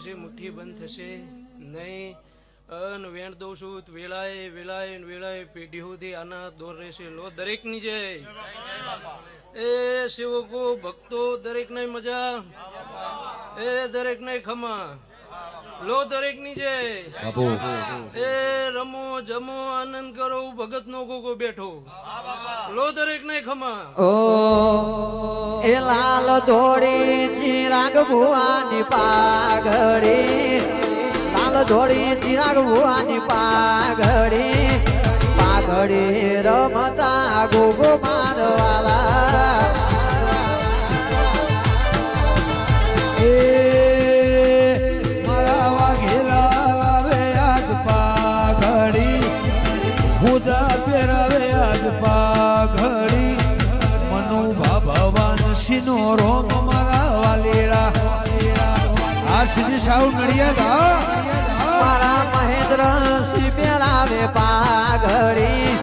થશે, મુઠ્ઠી બંધ થશે નહીં. અન વેણ દઉં છું વેળાએ વેળાએ વેળાએ પેઢી સુધી આના દોર રહેશે. લો દરેક ની જય. એ સેવકો ભક્તો દરેક ને મજા, એ દરેક ને ખમા. લો દરેક ની જય. એ રમો જમો આનંદ કરો, ભગત નો ગોગો બેઠો. લો દરેક ને ખમા. ઓ એ લાલ ધોળી ચિરાગ ભુવાની પાઘડી, લાલ ધોળી ચિરાગ ભુવાની પાઘડી, પાઘડી રમતા ગોગો મારવાલા. એ મારા વાઘેલા લાવે આજ પાઘડી, હુદા પહેરાવે આજ પાઘડી, મનોભા ભવાન સિંહનો રોમ મારા વાલીડા. આ સીધી સાઉ નડિયાદ. મારા મહેન્દ્ર સિંહ પહેરાવે